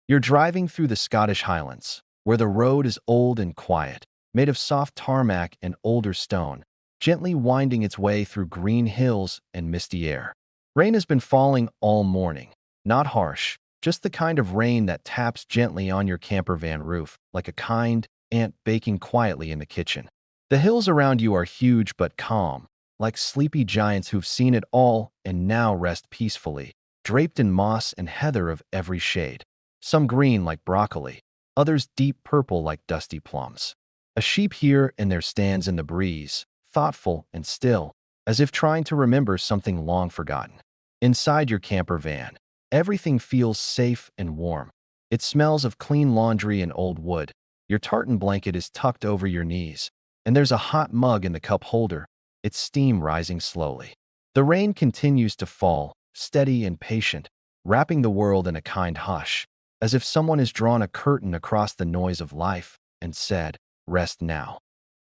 You're driving through the Scottish Highlands, where the road is old and quiet, made of soft tarmac and older stone, gently winding its way through green hills and misty air. Rain has been falling all morning, not harsh, just the kind of rain that taps gently on your camper van roof, like a kind aunt baking quietly in the kitchen. The hills around you are huge but calm, like sleepy giants who've seen it all and now rest peacefully, draped in moss and heather of every shade. Some green like broccoli, others deep purple like dusty plums. A sheep here and there stands in the breeze, thoughtful and still, as if trying to remember something long forgotten. Inside your camper van, everything feels safe and warm. It smells of clean laundry and old wood. Your tartan blanket is tucked over your knees, and there's a hot mug in the cup holder, its steam rising slowly. The rain continues to fall, steady and patient, wrapping the world in a kind hush, as if someone has drawn a curtain across the noise of life and said, "Rest now."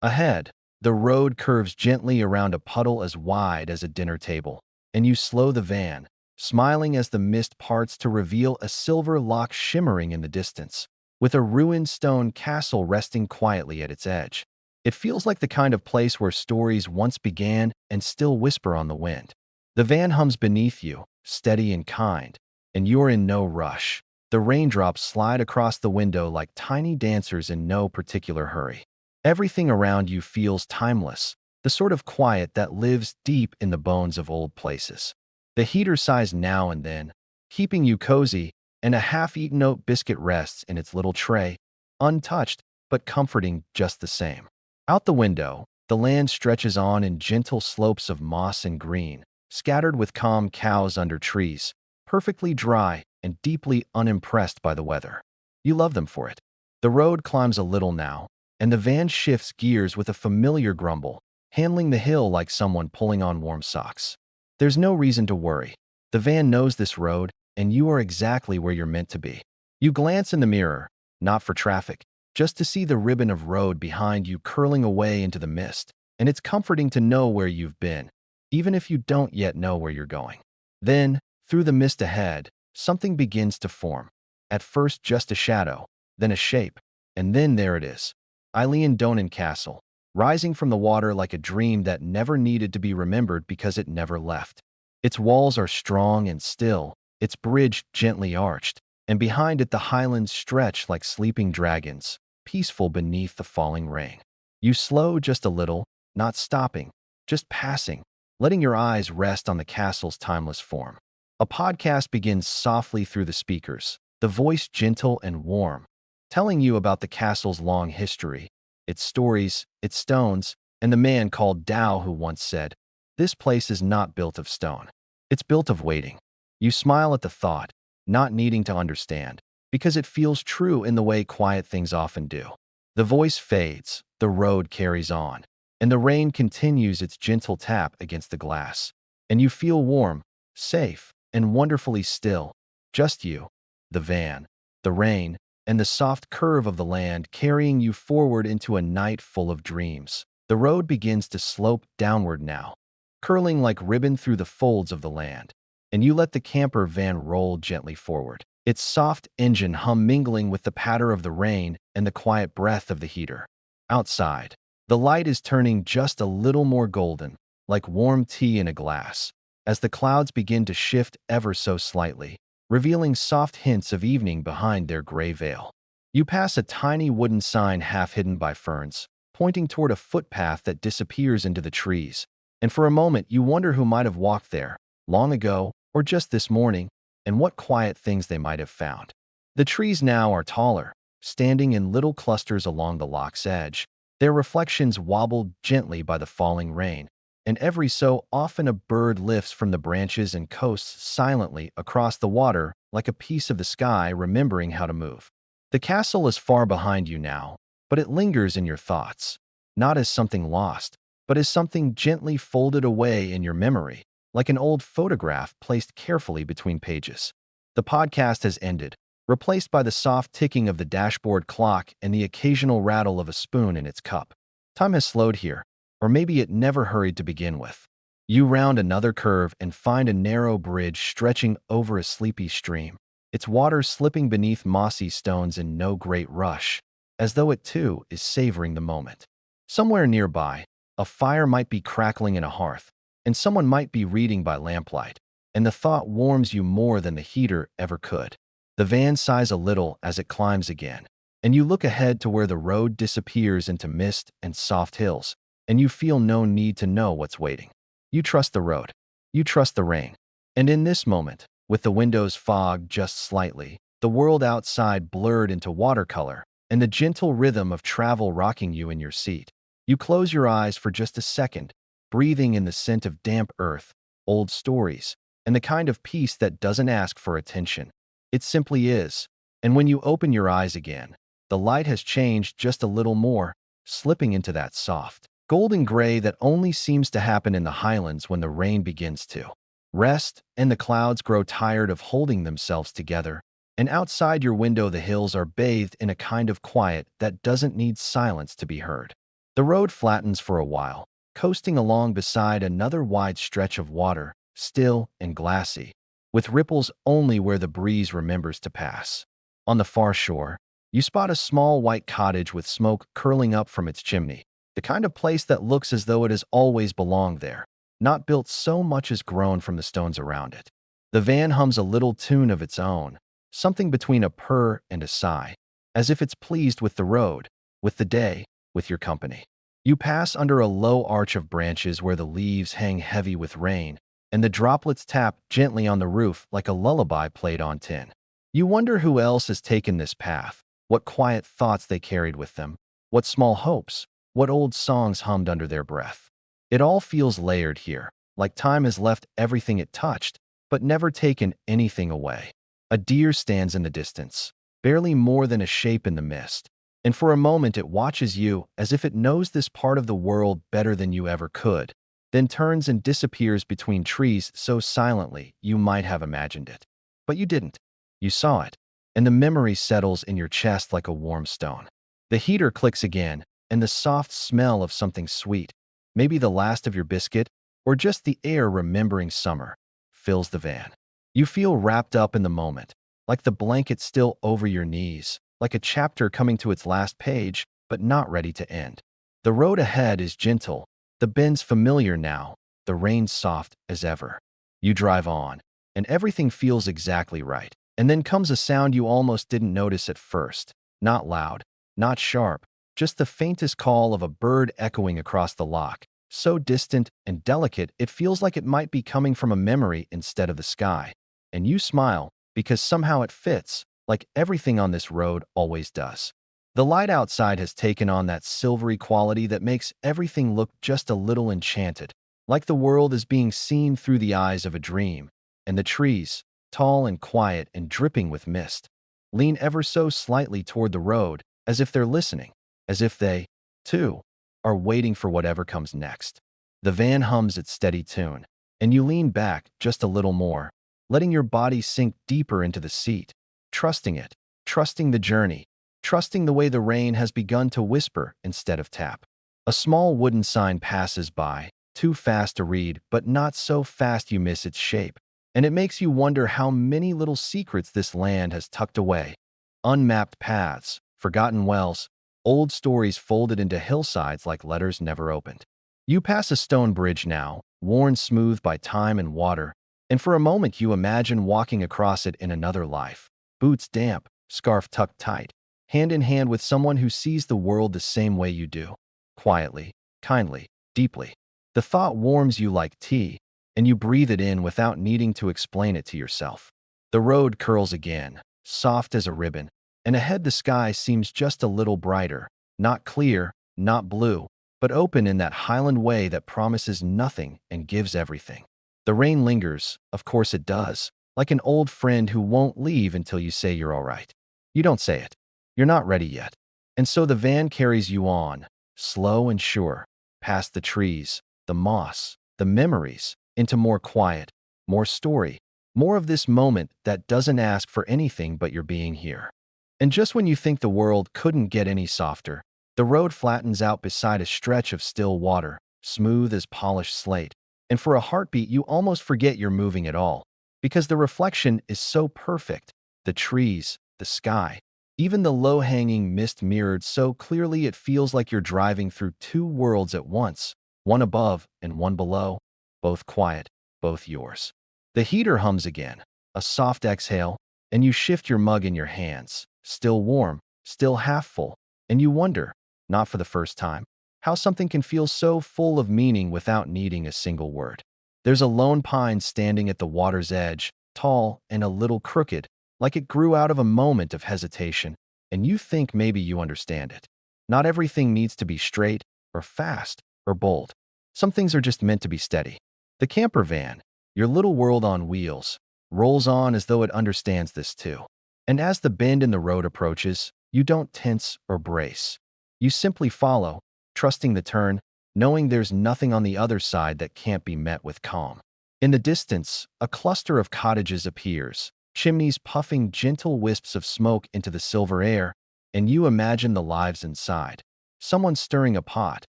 Ahead, the road curves gently around a puddle as wide as a dinner table, and you slow the van, smiling as the mist parts to reveal a silver lock shimmering in the distance, with a ruined stone castle resting quietly at its edge. It feels like the kind of place where stories once began and still whisper on the wind. The van hums beneath you, steady and kind, and you're in no rush. The raindrops slide across the window like tiny dancers in no particular hurry. Everything around you feels timeless, the sort of quiet that lives deep in the bones of old places. The heater sighs now and then, keeping you cozy, and a half-eaten oat biscuit rests in its little tray, untouched but comforting just the same. Out the window, the land stretches on in gentle slopes of moss and green, scattered with calm cows under trees, perfectly dry and deeply unimpressed by the weather. You love them for it. The road climbs a little now, and the van shifts gears with a familiar grumble, handling the hill like someone pulling on warm socks. There's no reason to worry. The van knows this road, and you are exactly where you're meant to be. You glance in the mirror, not for traffic, just to see the ribbon of road behind you curling away into the mist, and it's comforting to know where you've been, even if you don't yet know where you're going. Then, through the mist ahead, something begins to form. At first just a shadow, then a shape, and then there it is. Eilean Donan Castle, rising from the water like a dream that never needed to be remembered because it never left. Its walls are strong and still, its bridge gently arched, and behind it the highlands stretch like sleeping dragons, peaceful beneath the falling rain. You slow just a little, not stopping, just passing, letting your eyes rest on the castle's timeless form. A podcast begins softly through the speakers, the voice gentle and warm, telling you about the castle's long history, its stories, its stones, and the man called Tao who once said, "This place is not built of stone. It's built of waiting." You smile at the thought, not needing to understand, because it feels true in the way quiet things often do. The voice fades, the road carries on, and the rain continues its gentle tap against the glass. And you feel warm, safe, and wonderfully still. Just you, the van, the rain, and the soft curve of the land carrying you forward into a night full of dreams. The road begins to slope downward now, curling like ribbon through the folds of the land, and you let the camper van roll gently forward, its soft engine hum mingling with the patter of the rain and the quiet breath of the heater. Outside, the light is turning just a little more golden, like warm tea in a glass, as the clouds begin to shift ever so slightly, revealing soft hints of evening behind their gray veil. You pass a tiny wooden sign half hidden by ferns, pointing toward a footpath that disappears into the trees, and for a moment you wonder who might have walked there, long ago or just this morning, and what quiet things they might have found. The trees now are taller, standing in little clusters along the loch's edge, their reflections wobbled gently by the falling rain, and every so often a bird lifts from the branches and coasts silently across the water like a piece of the sky remembering how to move. The castle is far behind you now, but it lingers in your thoughts, not as something lost, but as something gently folded away in your memory, like an old photograph placed carefully between pages. The podcast has ended, replaced by the soft ticking of the dashboard clock and the occasional rattle of a spoon in its cup. Time has slowed here, or maybe it never hurried to begin with. You round another curve and find a narrow bridge stretching over a sleepy stream. its water slipping beneath mossy stones in no great rush, as though it too is savoring the moment. Somewhere nearby, a fire might be crackling in a hearth, and someone might be reading by lamplight, and the thought warms you more than the heater ever could. The van sighs a little as it climbs again, and you look ahead to where the road disappears into mist and soft hills, and you feel no need to know what's waiting. You trust the road. You trust the rain. And in this moment, with the windows fogged just slightly, the world outside blurred into watercolor, and the gentle rhythm of travel rocking you in your seat, you close your eyes for just a second, breathing in the scent of damp earth, old stories, and the kind of peace that doesn't ask for attention. It simply is. And when you open your eyes again, the light has changed just a little more, slipping into that soft, golden gray that only seems to happen in the highlands when the rain begins to rest and the clouds grow tired of holding themselves together, and outside your window the hills are bathed in a kind of quiet that doesn't need silence to be heard. The road flattens for a while, coasting along beside another wide stretch of water, still and glassy, with ripples only where the breeze remembers to pass. On the far shore, you spot a small white cottage with smoke curling up from its chimney, the kind of place that looks as though it has always belonged there, not built so much as grown from the stones around it. The van hums a little tune of its own, something between a purr and a sigh, as if it's pleased with the road, with the day, with your company. You pass under a low arch of branches where the leaves hang heavy with rain, and the droplets tap gently on the roof like a lullaby played on tin. You wonder who else has taken this path, what quiet thoughts they carried with them, what small hopes, what old songs hummed under their breath. It all feels layered here, like time has left everything it touched, but never taken anything away. A deer stands in the distance, barely more than a shape in the mist, and for a moment it watches you as if it knows this part of the world better than you ever could, then turns and disappears between trees so silently you might have imagined it. But you didn't. You saw it, and the memory settles in your chest like a warm stone. The heater clicks again, and the soft smell of something sweet, maybe the last of your biscuit, or just the air remembering summer, fills the van. You feel wrapped up in the moment, like the blanket still over your knees, like a chapter coming to its last page, but not ready to end. The road ahead is gentle, the bends familiar now, the rain soft as ever. You drive on, and everything feels exactly right. And then comes a sound you almost didn't notice at first. Not loud, not sharp, just the faintest call of a bird echoing across the loch, so distant and delicate it feels like it might be coming from a memory instead of the sky. And you smile, because somehow it fits, like everything on this road always does. The light outside has taken on that silvery quality that makes everything look just a little enchanted, like the world is being seen through the eyes of a dream, and the trees, tall and quiet and dripping with mist, lean ever so slightly toward the road, as if they're listening, as if they, too, are waiting for whatever comes next. The van hums its steady tune, and you lean back just a little more, letting your body sink deeper into the seat, trusting it, trusting the journey, trusting the way the rain has begun to whisper instead of tap. A small wooden sign passes by, too fast to read, but not so fast you miss its shape, and it makes you wonder how many little secrets this land has tucked away. Unmapped paths, forgotten wells, old stories folded into hillsides like letters never opened. You pass a stone bridge now, worn smooth by time and water, and for a moment you imagine walking across it in another life, boots damp, scarf tucked tight, hand in hand with someone who sees the world the same way you do, quietly, kindly, deeply. The thought warms you like tea, and you breathe it in without needing to explain it to yourself. The road curls again, soft as a ribbon, and ahead the sky seems just a little brighter, not clear, not blue, but open in that highland way that promises nothing and gives everything. The rain lingers, of course it does, like an old friend who won't leave until you say you're all right. You don't say it. You're not ready yet. And so the van carries you on, slow and sure, past the trees, the moss, the memories, into more quiet, more story, more of this moment that doesn't ask for anything but your being here. And just when you think the world couldn't get any softer, the road flattens out beside a stretch of still water, smooth as polished slate, and for a heartbeat you almost forget you're moving at all, because the reflection is so perfect, the trees, the sky, even the low-hanging mist mirrored so clearly it feels like you're driving through two worlds at once, one above and one below, both quiet, both yours. The heater hums again, a soft exhale, and you shift your mug in your hands, still warm, still half full, and you wonder, not for the first time, how something can feel so full of meaning without needing a single word. There's a lone pine standing at the water's edge, tall and a little crooked, like it grew out of a moment of hesitation, and you think maybe you understand it. Not everything needs to be straight, or fast, or bold. Some things are just meant to be steady. The camper van, your little world on wheels, rolls on as though it understands this too. And as the bend in the road approaches, you don't tense or brace. You simply follow, trusting the turn, knowing there's nothing on the other side that can't be met with calm. In the distance, a cluster of cottages appears, chimneys puffing gentle wisps of smoke into the silver air, and you imagine the lives inside. Someone stirring a pot,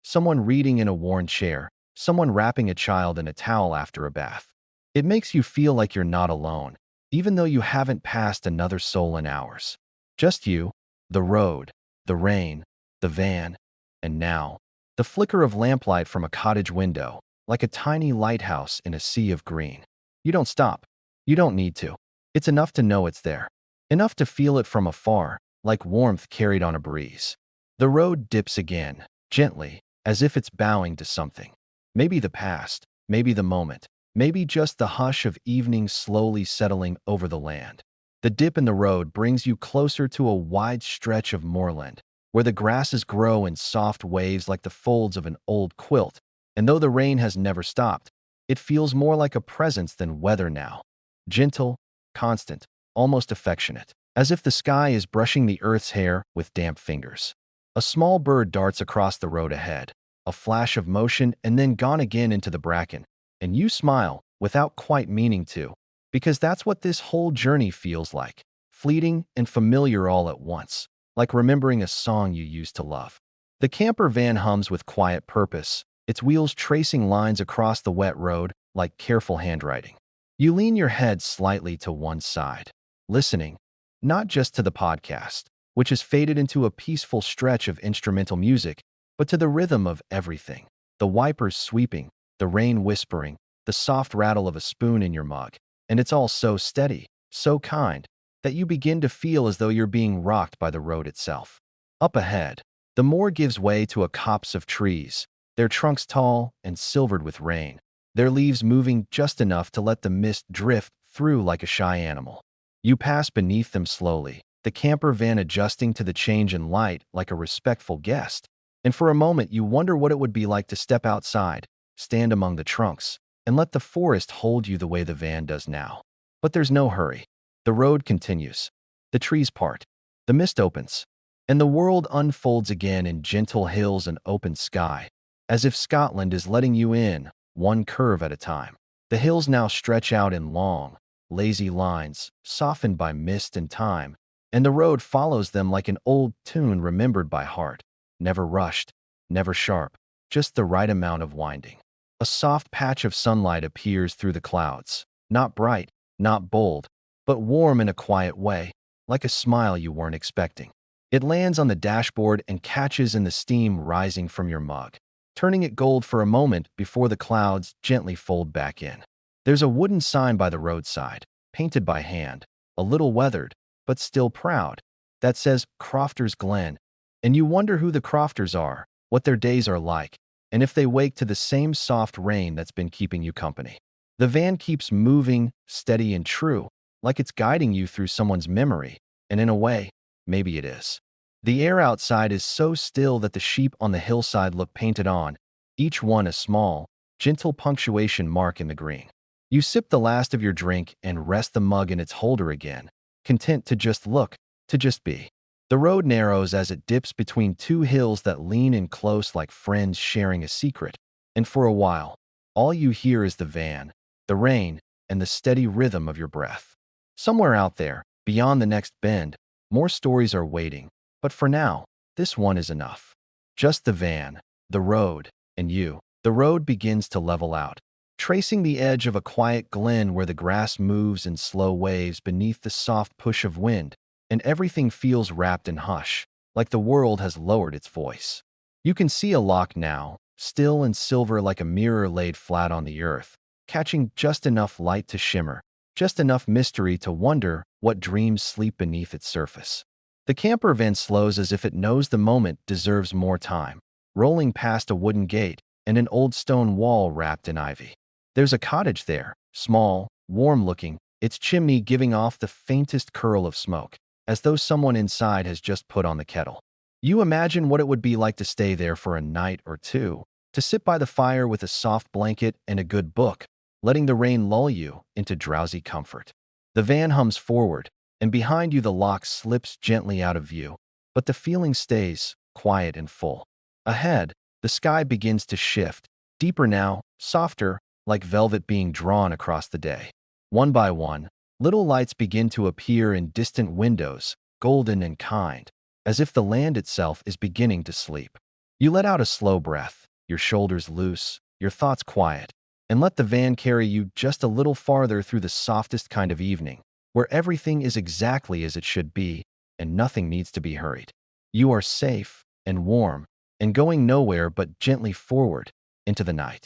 someone reading in a worn chair, someone wrapping a child in a towel after a bath. It makes you feel like you're not alone, even though you haven't passed another soul in hours. Just you, the road, the rain, the van, and now, the flicker of lamplight from a cottage window, like a tiny lighthouse in a sea of green. You don't stop. You don't need to. It's enough to know it's there. Enough to feel it from afar, like warmth carried on a breeze. The road dips again, gently, as if it's bowing to something. Maybe the past, maybe the moment, maybe just the hush of evening slowly settling over the land. The dip in the road brings you closer to a wide stretch of moorland, where the grasses grow in soft waves like the folds of an old quilt, and though the rain has never stopped, it feels more like a presence than weather now. Gentle, constant, almost affectionate, as if the sky is brushing the earth's hair with damp fingers. A small bird darts across the road ahead, a flash of motion and then gone again into the bracken, and you smile, without quite meaning to, because that's what this whole journey feels like, fleeting and familiar all at once, like remembering a song you used to love. The camper van hums with quiet purpose, its wheels tracing lines across the wet road like careful handwriting. You lean your head slightly to one side, listening, not just to the podcast, which has faded into a peaceful stretch of instrumental music, but to the rhythm of everything. The wipers sweeping, the rain whispering, the soft rattle of a spoon in your mug. And it's all so steady, so kind, that you begin to feel as though you're being rocked by the road itself. Up ahead, the moor gives way to a copse of trees, their trunks tall and silvered with rain, their leaves moving just enough to let the mist drift through like a shy animal. You pass beneath them slowly, the camper van adjusting to the change in light like a respectful guest. And for a moment you wonder what it would be like to step outside, stand among the trunks, and let the forest hold you the way the van does now. But there's no hurry. The road continues. The trees part. The mist opens. And the world unfolds again in gentle hills and open sky, as if Scotland is letting you in, one curve at a time. The hills now stretch out in long, lazy lines, softened by mist and time, and the road follows them like an old tune remembered by heart, never rushed, never sharp, just the right amount of winding. A soft patch of sunlight appears through the clouds, not bright, not bold, but warm in a quiet way, like a smile you weren't expecting. It lands on the dashboard and catches in the steam rising from your mug, turning it gold for a moment before the clouds gently fold back in. There's a wooden sign by the roadside, painted by hand, a little weathered, but still proud, that says Crofters Glen, and you wonder who the Crofters are, what their days are like, and if they wake to the same soft rain that's been keeping you company. The van keeps moving, steady and true, like it's guiding you through someone's memory, and in a way, maybe it is. The air outside is so still that the sheep on the hillside look painted on, each one a small, gentle punctuation mark in the green. You sip the last of your drink and rest the mug in its holder again, content to just look, to just be. The road narrows as it dips between two hills that lean in close like friends sharing a secret, and for a while, all you hear is the van, the rain, and the steady rhythm of your breath. Somewhere out there, beyond the next bend, more stories are waiting, but for now, this one is enough. Just the van, the road, and you. The road begins to level out. tracing the edge of a quiet glen where the grass moves in slow waves beneath the soft push of wind, and everything feels wrapped in hush, like the world has lowered its voice. You can see a loch now, still and silver like a mirror laid flat on the earth, catching just enough light to shimmer, just enough mystery to wonder what dreams sleep beneath its surface. The camper van slows as if it knows the moment deserves more time, rolling past a wooden gate and an old stone wall wrapped in ivy. There's a cottage there, small, warm-looking, its chimney giving off the faintest curl of smoke, as though someone inside has just put on the kettle. You imagine what it would be like to stay there for a night or two, to sit by the fire with a soft blanket and a good book, letting the rain lull you into drowsy comfort. The van hums forward, and behind you the loch slips gently out of view, but the feeling stays quiet and full. Ahead, the sky begins to shift, deeper now, softer, like velvet being drawn across the day. One by one, little lights begin to appear in distant windows, golden and kind, as if the land itself is beginning to sleep. You let out a slow breath, your shoulders loose, your thoughts quiet, and let the van carry you just a little farther through the softest kind of evening, where everything is exactly as it should be, and nothing needs to be hurried. You are safe and warm, and going nowhere but gently forward into the night.